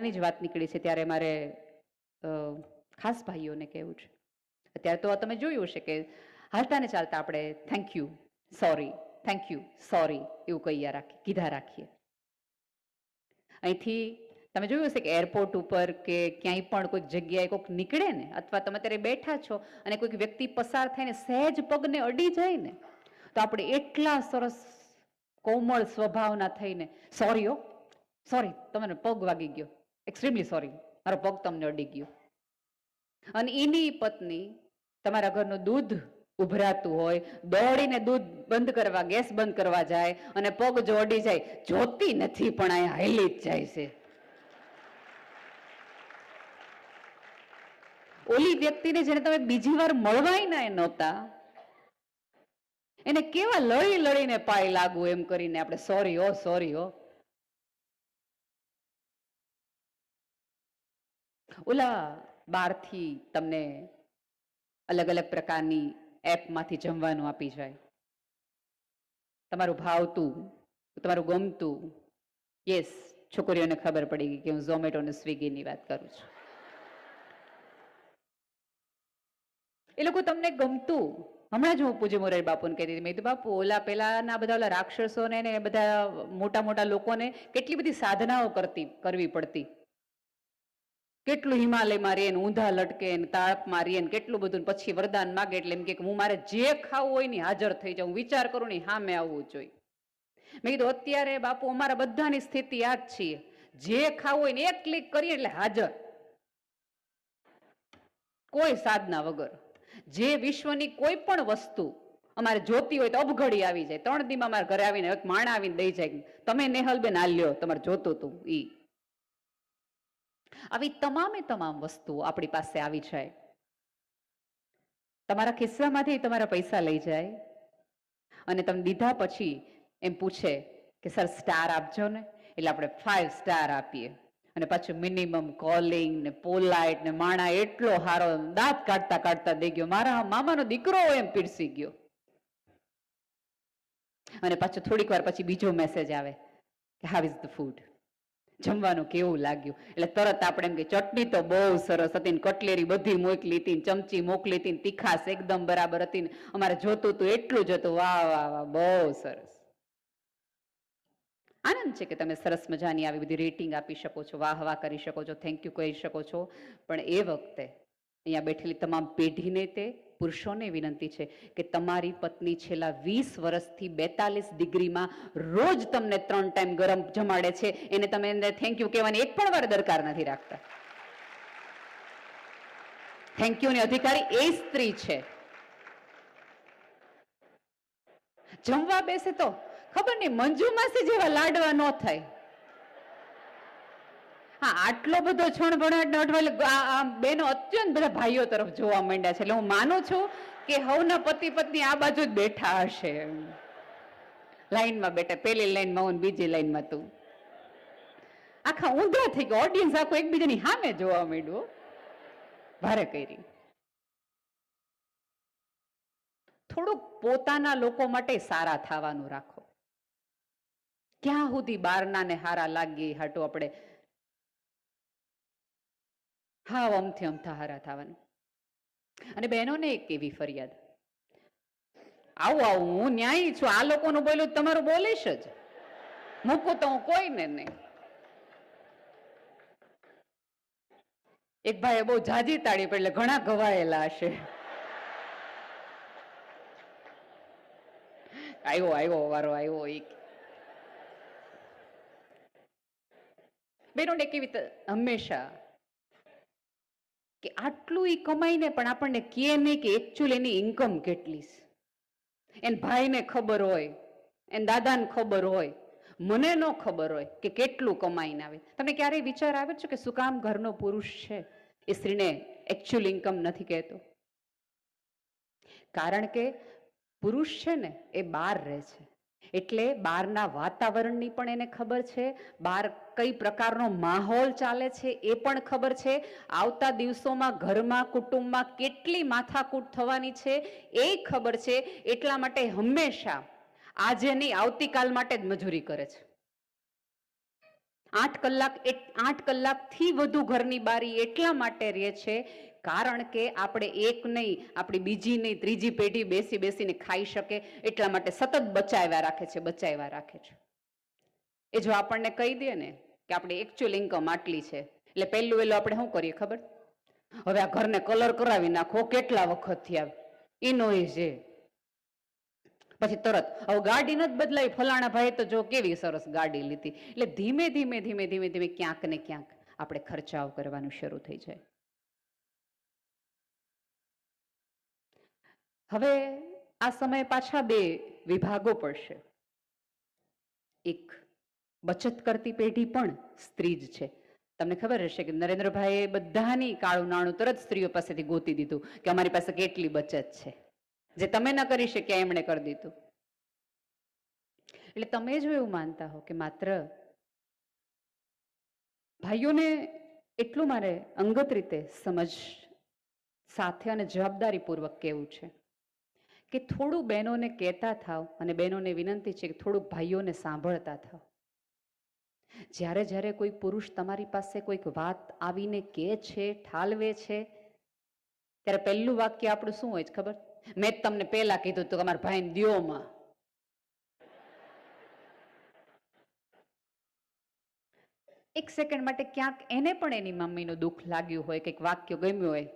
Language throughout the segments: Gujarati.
ની જ વાત નીકળી છે ત્યારે મારે ખાસ ભાઈઓને કહેવું છે. અત્યારે તો તમે જોયું હશે કે હાલતા ને ચાલતા આપણે thank you sorry thank you sorry એવું કીધા રાખીએ. અહીંથી તમે જોયું હશે કે એરપોર્ટ ઉપર કે ક્યાંય પણ કોઈક જગ્યાએ કોઈક નીકળે ને, અથવા તમે ત્યારે બેઠા છો અને કોઈક વ્યક્તિ પસાર થઈને સહેજ પગને અડી જાય ને, તો આપણે એટલા સરસ કોમળ સ્વભાવના થઈને સોરી હો, સોરી તમને પગ વાગી ગયો, એક્સ્ટ્રીમલી સોરી મારો પગ તમને અડી ગયો. અને એની પત્ની તમારા ઘરનું દૂધ ઉભરાતું હોય, દોડીને દૂધ બંધ કરવા, ગેસ બંધ કરવા જાય અને પગ જો અડી જાય, જોતી નથી પણ અહીંયા હાલી જ જાય છે. ઓલી વ્યક્તિને જેને તમે બીજી વાર મળવાય ના નહોતા, એને કેવા લડી લડીને પાય લાગુ એમ કરીને આપણે સોરી હો સોરી હો. ઓલા બહારથી તમને અલગ અલગ પ્રકારની એપમાંથી જમવાનું આપી જાય, તમારું ભાવતું, તમારું ગમતું, યસ છોકરીઓને ખબર પડી ગઈ કે હું ઝોમેટો અને સ્વિગીની વાત કરું છું. એ લોકો તમને ગમતું, હમણાં જ હું પૂજ્ય મોરારી બાપુને કહેતી હતી, મેં કીધું બાપુ ઓલા પેલાના બધા ઓલા રાક્ષસોને ને બધા મોટા મોટા લોકોને કેટલી બધી સાધનાઓ કરવી પડતી, કેટલું હિમાલયમાં રે, ઊંધા લટકે, તાપમાં રે, કેટલું બધું, પછી વરદાન માગે એટલે એમ કે હું મારે જે ખાવું હોય ને હાજર થઈ જાઉં, વિચાર કરું ને સામે આવવું જોઈએ. મેં કીધું અત્યારે બાપુ અમારા બધાની સ્થિતિ આ જ છીએ, જે ખાવું હોય ને એક ક્લિક કરીએ એટલે હાજર, કોઈ સાધના વગર. જે વિશ્વની કોઈ પણ વસ્તુ અમારે જોતી હોય તો અબઘડી આવી જાય, 3 દીમાં અમારા ઘરે આવીને એક માણા આવીને દઈ જાય, તમે નેહલબેન આ લ્યો તમારે જોતું હતું ઈ. આવી તમામ વસ્તુઓ આપણી પાસે આવી જાય. તમારા ખિસ્સામાંથી તમારા પૈસા લઈ જાય અને તમે દીધા પછી એમ પૂછે કે સર સ્ટાર આપજો ને, એટલે આપણે 5 સ્ટાર આપીએ. અને પાછું મિનિમમ કોલિંગ ને પોલાઇટ ને માણા એટલો હારો દાંત કાઢતા કાઢતા દઈ ગયો, મારા મામાનો દીકરો એમ પીરસી ગયો. અને પાછું થોડીક વાર પછી બીજો મેસેજ આવે કે હાઉ ઇઝ ધ ફૂડ, જમવાનું કેવું લાગ્યું. એટલે તરત આપણે એમ કે ચટણી તો બહુ સરસ હતી, કટલેરી બધી મોકલી હતી, ચમચી મોકલી હતી, તીખાસ એકદમ બરાબર હતી, અમારે જોતું હતું એટલું જ હતું, વાહ વાહ વાહ બહુ સરસ. આનંદ છે કે તમે સરસ મજાની આવી બધી રેટિંગ આપી શકો છો, વાહ વાહ કરી શકો છો, થેન્ક યુ કહી શકો છો. પણ એ વખતે અહીંયા બેઠેલી તમામ પેઢીને, તે પુરુષોને વિનંતી છે કે તમારી પત્ની છેલ્લા 20 વર્ષથી 42 ડિગ્રીમાં રોજ તમને 3 ટાઈમ ગરમ જમાડે છે, એને તમે થેન્ક યુ કહેવાની એક પણ વાર દરકાર નથી રાખતા. થેન્ક યુ ની અધિકારી એ સ્ત્રી છે. જમવા બેસે તો ખબર નહીં મંજુ માસી જેવા લાડવા ન થાય. હા, આટલો બધો છણભણાટ બેનો અત્યંત બધા ભાઈઓ તરફ જોવા માંડ્યા છે, એટલે હું માનું છું કે હવના પતિ પત્ની આ બાજુ જ બેઠા હશે, લાઈનમાં બેઠા, પેલી લાઈનમાં હું, બીજી લાઈનમાં તું. આખા ઊંધા થઈ ગયા, ઓડિયન્સ આખો એકબીજાની સામે જોવા માંડ્યું. ભારે કરી. થોડુંક પોતાના લોકો માટે સારા થવાનું રાખો. ક્યાં સુધી બહારના ને હારા લાગી હાટું આપણે હા અમથી અમથા હારા થવાનું. અને બહેનોને એક એવી ફરિયાદ, આવું આવું હું ન્યાયી છું, આ લોકોનું બોલ્યું તમારું બોલીશ જ, મૂકું તો હું કોઈને નહીં. એક ભાઈએ બહુ જાજી તાળી પડી એટલે ઘણા ગવાયેલા હશે. આવ્યો વારો આવ્યો. બેનોને કેવી હંમેશા કે આટલું ઈ કમાઈને પણ આપણને કે નહીં કે એકચ્યુઅલી એની ઇન્કમ કેટલી છે. એન ભાઈને ખબર હોય, એન દાદાને ખબર હોય, મને ન ખબર હોય કે કેટલું કમાઈને આવે. તમને ક્યારેય વિચાર આવે છે કે શું કામ ઘરનો પુરુષ છે એ સ્ત્રીને એકચ્યુઅલ ઇન્કમ નથી કહેતો? કારણ કે પુરુષ છે ને એ બહાર રહે છે, એટલે બહારના વાતાવરણની પણ એને ખબર છે, બહાર કઈ પ્રકારનો માહોલ ચાલે છે એ પણ ખબર છે, આવતા દિવસોમાં ઘરમાં કુટુંબમાં કેટલી માથાકૂટ થવાની છે એ ખબર છે. એટલા માટે હંમેશા આજે નહીં આવતીકાલ માટે જ મજૂરી કરે છે. 8 કલાકથી વધુ ઘરની બારી એટલા માટે રહે છે કારણ કે આપણે એક નહીં, આપણી બીજી નહીં, ત્રીજી પેઢી બેસીને ખાઈ શકે એટલા માટે સતત બચાવ્યા રાખે છે. એ જો આપણને કહી દે ને કે આપણે એકચ્યુઅલ ઇન્કમ આટલી છે, એટલે પહેલું આપણે શું કરીએ ખબર? હવે આ ઘરને કલર કરાવી નાખો, કેટલા વખત થયા, એનો એ છે. પછી તરત હવે ગાડી નથી બદલાવી, ફલાણા ભાઈ તો જો કેવી સરસ ગાડી લીધી. એટલે ધીમે ધીમે ક્યાંક ને ક્યાંક આપણે ખર્ચાઓ કરવાનું શરૂ થઈ જાય. હવે આ સમયે પાછા બે વિભાગો પડશે. એક બચત કરતી પેઢી પણ સ્ત્રી જ છે. તમને ખબર હશે કે નરેન્દ્રભાઈએ બધાની કાળું નાણું તરત સ્ત્રીઓ પાસેથી ગોતી દીધું કે અમારી પાસે કેટલી બચત છે, જે તમે ન કરી શક્યા એમણે કરી દીધું. એટલે તમે જો એવું માનતા હો કે માત્ર ભાઈઓને એટલું મારે અંગત રીતે સમજ સાથે અને જવાબદારીપૂર્વક કહેવું છે કે થોડું બહેનોને કહેતા થાવ, અને બહેનોને વિનંતી છે કે થોડુંક ભાઈઓને સાંભળતા થાવ. જ્યારે કોઈ પુરુષ તમારી પાસે કોઈક વાત આવીને કહે છે, ઠાલવે છે, ત્યારે પહેલું વાક્ય આપણું શું હોય છે ખબર? મેં તમને પહેલા કીધું તો તમારા ભાઈને દ્યોમાં. એક સેકન્ડ માટે ક્યાંક એને પણ એની મમ્મીનું દુઃખ લાગ્યું હોય, કંઈક વાક્ય ગમ્યું હોય,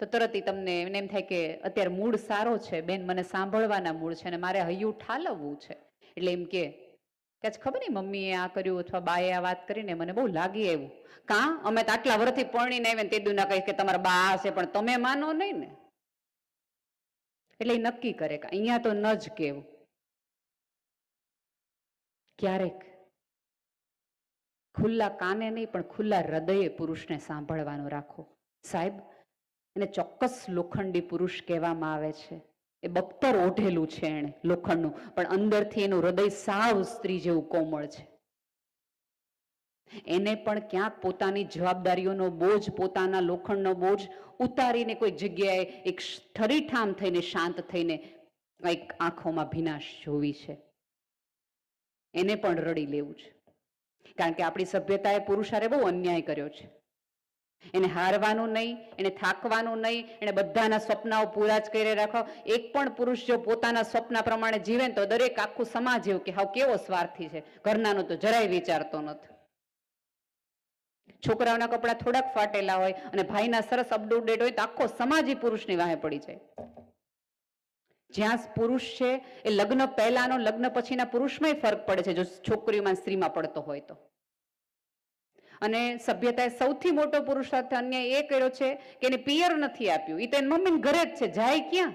તો તરત તમને એમ થાય કે અત્યારે મૂડ સારો છે, બેન મને સાંભળવાના મૂડ છે અને મારે હૈયું ઠાલવવું છે. એટલે એમ કે ખબર નહીં મમ્મીએ આ કર્યું અથવા બાએ આ વાત કરીને મને બહુ લાગી આવ્યું. અમે તો આટલા વર્ષથી પરણીને આવ્યા, તે દુના કહીશ કે તમારા બા હશે પણ તમે માનો નહીં ને. એટલે એ નક્કી કરે કે અહીંયા તો ન જ કેવું. ક્યારેક ખુલ્લા કાને નહીં પણ ખુલ્લા હૃદયે પુરુષને સાંભળવાનું રાખો. સાહેબ, એને ચોક્કસ લોખંડી પુરુષ કહેવામાં આવે છે. એ બખ્તર ઓઢેલું છે એને લોખંડનું, પણ અંદરથી એનું હૃદય સાવ સ્ત્રી જેવું કોમળ છે. એને પણ ક્યાંક પોતાની જવાબદારીઓનો બોજ, પોતાના લોખંડનો બોજ ઉતારીને કોઈ જગ્યાએ એક ઠરીઠામ થઈને, શાંત થઈને કંઈક આંખોમાં ભીનાશ જોવી છે. એને પણ રડી લેવું છે. કારણ કે આપણી સભ્યતાએ પુરુષારે બહુ અન્યાય કર્યો છે. એને હારવાનું નહીં, એને થાકવાનું નહીં, એને બધાના સ્વપ્નાઓ પૂરા જ કરી રાખો. એક પણ પુરુષ જો પોતાના સ્વપ્ન પ્રમાણે જીવે તો દરેક આખું સમાજ એવું કે હાવ કેવો સ્વાર્થી છે, ઘરનાનું તો જરાય વિચારતો નથી. છોકરાઓના કપડા થોડાક ફાટેલા હોય અને ભાઈના સરસ અપડેટ હોય તો આખો સમાજ એ પુરુષની વાહે પડી જાય. જ્યાં પુરુષ છે એ લગ્ન પહેલાનો લગ્ન પછીના પુરુષમાં ફરક પડે છે, જો છોકરીઓમાં સ્ત્રીમાં પડતો હોય તો. અને સભ્યતાએ સૌથી મોટો પુરુષ સાથે અન્યાય એ કર્યો છે કે એને પિયર નથી આપ્યું. એ તો એની મમ્મીને ઘરે જ છે, જાય ક્યાં?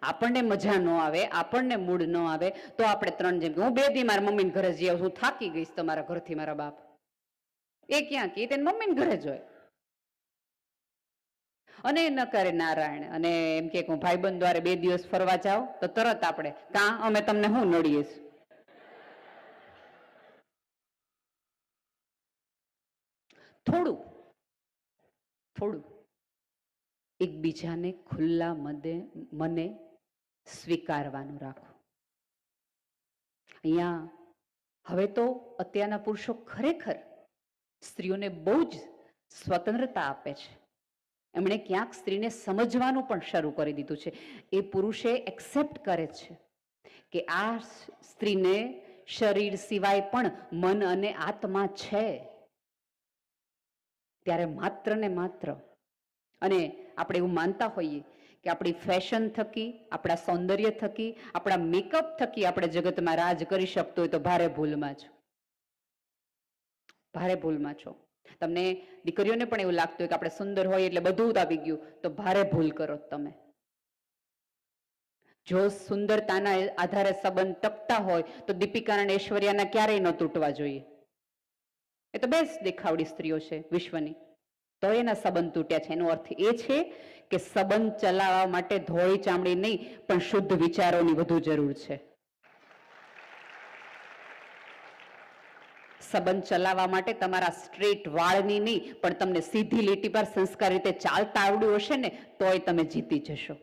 આપણને મજા ન આવે, આપણને મૂડ ન આવે તો આપણે ત્રણ જેમ કે હું 2 દી મારા મમ્મીને ઘરે જઈ આવું, થાકી ગઈશ તમારા ઘરથી મારા બાપ. એ ક્યાં કે તેની મમ્મીને ઘરે જ હોય. અને ન કરે નારાયણ અને એમ કે હું ભાઈબંધ દ્વારે 2 દિવસ ફરવા જાવ તો તરત આપણે અમે તમને શું નડીએ છીએ. થોડું એકબીજાને ખુલ્લા મને સ્વીકારવાનું રાખો. અહીંયા હવે તો અત્યારના પુરુષો ખરેખર સ્ત્રીઓને બહુ જ સ્વતંત્રતા આપે છે. એમણે ક્યાંક સ્ત્રીને સમજવાનું પણ શરૂ કરી દીધું છે. એ પુરુષે એક્સેપ્ટ કરે છે કે આ સ્ત્રીને શરીર સિવાય પણ મન અને આત્મા છે. ત્યારે માત્ર ને માત્ર અને આપણે એવું માનતા હોઈએ કે આપણી ફેશન થકી, આપણા સૌંદર્ય થકી, આપણા મેકઅપ થકી આપણે જગતમાં રાજ કરી શકતો હોય તો ભારે ભૂલમાં છો. તમને દીકરીઓને પણ એવું લાગતું હોય કે આપણે સુંદર હોય એટલે બધું જ આવી ગયું, તો ભારે ભૂલ કરો તમે. જો સુંદરતાના આધારે સંબંધ ટકતા હોય તો દીપિકા અને ઐશ્વર્યાના ક્યારેય ન તૂટવા જોઈએ. એ તો બેસ્ટ દેખાવડી સ્ત્રીઓ છે વિશ્વની, તો એના સંબંધ તૂટ્યા છે. એનો અર્થ એ છે કે સંબંધ ચલાવવા માટે ધોળી ચામડી નહીં પણ શુદ્ધ વિચારોની વધુ જરૂર છે. સંબંધ ચલાવવા માટે તમારા સ્ટ્રેટ વાળની નહીં પણ તમને સીધી લીટી પર સંસ્કાર રીતે ચાલતા આવડ્યું હશે ને તોય તમે જીતી જશો.